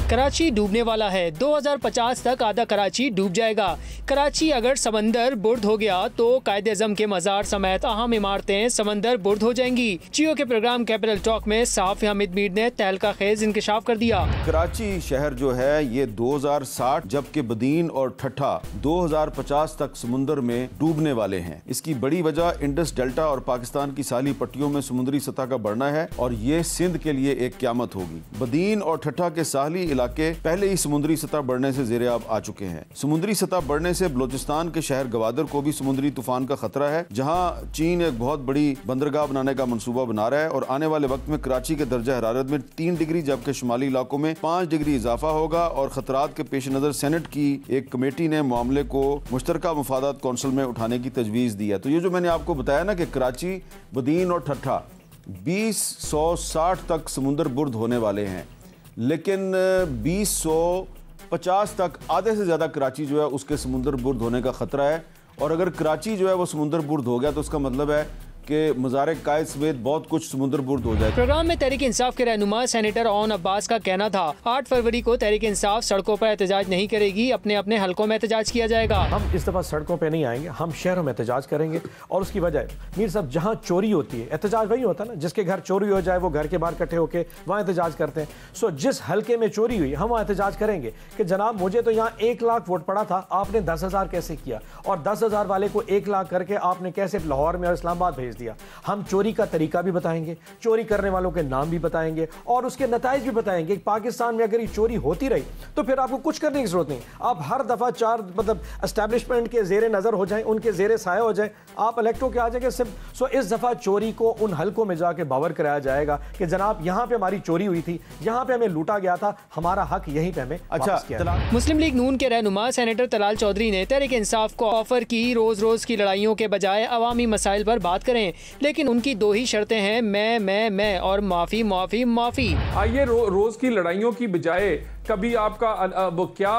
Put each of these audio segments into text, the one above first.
कराची डूबने वाला है। 2050 तक आधा कराची डूब जाएगा। कराची अगर समंदर बुर्द हो गया तो कायदे आज़म के मज़ार समेत अहम इमारतें समंदर बुर्द हो जाएंगी। जियो के प्रोग्राम कैपिटल टॉक में साफ हामिद मीर ने तहलका खेज इंकशाफ कर दिया। कराची शहर जो है ये 2060 जबकि बदीन और ठट्ठा 2050 तक समुंदर में डूबने वाले हैं। इसकी बड़ी वजह इंडस डेल्टा और पाकिस्तान की साली पट्टियों में समुद्री सतह का बढ़ना है और ये सिंध के लिए एक क़यामत होगी। बदीन और ठट्ठा के साहली इलाके पहले ही समुद्री सतह बढ़ने से ज़ेरे-आब आ चुके हैं। समुद्री सतह बढ़ने से बलोचिस्तान के शहर गवादर को भी समुद्री तूफान का खतरा है, जहां चीन एक बहुत बड़ी बंदरगाह बनाने का मंसूबा बना रहा है और आने वाले वक्त में कराची के दर्जा हरारत में 3 डिग्री जबकि शुमाली इलाकों में 5 डिग्री इजाफा होगा। और खतरात के पेश नज़र सेनेट की एक कमेटी ने मामले को मुश्तरका मुफादात कौंसिल में उठाने की तजवीज़ दी है। तो ये जो मैंने आपको बताया ना कि कराची, बदीन और ठट्ठा 2060 तक समुंदर बुर्द होने वाले हैं, लेकिन 2050 तक आधे से ज़्यादा कराची जो है उसके समुंदर बुर्द होने का ख़तरा है। और अगर कराची जो है वो समुंदर बुर्द हो गया तो उसका मतलब है कि मज़ार कायद समेत बहुत कुछ समुंदर बुर्द हो जाए। प्रोग्राम में तहरीक इंसाफ के रहनुमा सेनेटर ओन अब्बास का कहना था 8 फरवरी को तहरीक इंसाफ सड़कों पर एहतजाज नहीं करेगी, अपने अपने हलकों में एहतजाज किया जाएगा। हम इस दफ़ा सड़कों पर नहीं आएंगे, हम शहरों में एहतजाज करेंगे। और उसकी वजह मीर साहब, जहाँ चोरी होती है एहतजाज वही होता है ना, जिसके घर चोरी हो जाए वो घर के बाहर इकट्ठे होकर वहाँ एहतजाज करते हैं। सो जिस हल्के में चोरी हुई हम वहाँ एहतजाज करेंगे कि जनाब मुझे तो यहाँ 1 लाख वोट पड़ा था, आपने 10,000 कैसे किया, और 10,000 वाले को 1 लाख करके आपने कैसे लाहौर में और इस्लामाबाद भेज दिया। हम चोरी का तरीका भी बताएंगे, चोरी करने वालों के नाम भी बताएंगे और उसके नताइज भी बताएंगे। पाकिस्तान में अगर ये चोरी होती रही तो फिर आपको कुछ करने की जरूरत नहीं, आप हर दफा 4 एस्टैब्लिशमेंट के जेरे नजर हो जाएं, उनके जेरे साया हो जाएं, आप इलेक्टो के आ जाएंगे सिर्फ। सो इस दफा चोरी को उन हलकों में जाके बावर कराया जाएगा कि जनाब यहाँ पे हमारी चोरी हुई थी, यहाँ पे हमें लूटा गया था, हमारा हक यहीं पे हमें वापस किया। मुस्लिम लीग नून के रहनुमा सेनेटर तलाल चौधरी ने तहरीक इंसाफ को ऑफर की रोज रोज की लड़ाइयों के बजाय अवामी मसाइल पर बात करें, लेकिन उनकी 2 ही शर्तें हैं, मैं और माफी माफी माफी। आइए रोज की लड़ाइयों की बजाय कभी आपका क्या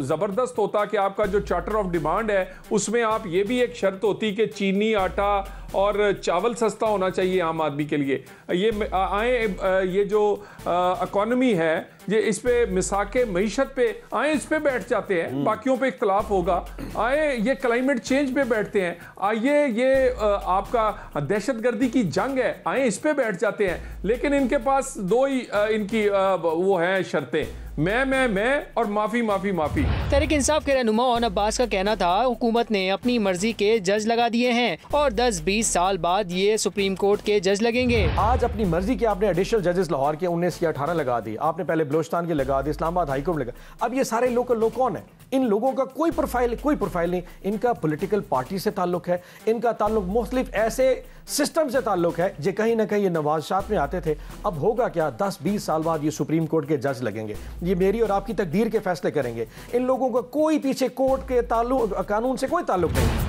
ज़बरदस्त होता कि आपका जो चार्टर ऑफ डिमांड है उसमें आप ये भी एक शर्त होती कि चीनी, आटा और चावल सस्ता होना चाहिए आम आदमी के लिए। ये जो इकॉनमी है ये इस पे मिसाके मईशत पे आए, इस पे बैठ जाते हैं, बाकियों पे इख्तलाफ होगा। आए ये क्लाइमेट चेंज पे बैठते हैं, आइए ये आपका दहशतगर्दी की जंग है, आए इस पे बैठ जाते हैं। लेकिन इनके पास 2 ही इनकी वो हैं शर्तें, मैं और माफी माफी माफी। तहरीक इंसाफ के रहनुमा ओन अब्बास का कहना था हुकूमत ने अपनी मर्जी के जज लगा दिए हैं और 10-20 साल बाद ये सुप्रीम कोर्ट के जज लगेंगे। आज अपनी मर्जी के आपने एडिशनल जजेस लाहौर के 19 या 18 लगा दिए, आपने पहले बलोचिस्तान के लगा दिए, इस्लामाबाद हाई कोर्ट लगा। अब ये सारे लोग कौन है? इन लोगों का कोई प्रोफाइल नहीं। इनका पॉलिटिकल पार्टी से ताल्लुक है, इनका ताल्लुक मुख्तलिफ ऐसे सिस्टम से ताल्लुक है जो कहीं ना कहीं ये नवाज़शात में आते थे। अब होगा क्या, 10-20 साल बाद ये सुप्रीम कोर्ट के जज लगेंगे, ये मेरी और आपकी तकदीर के फैसले करेंगे। इन लोगों का कोई पीछे कोर्ट के ताल्लुक, कानून से कोई ताल्लुक नहीं।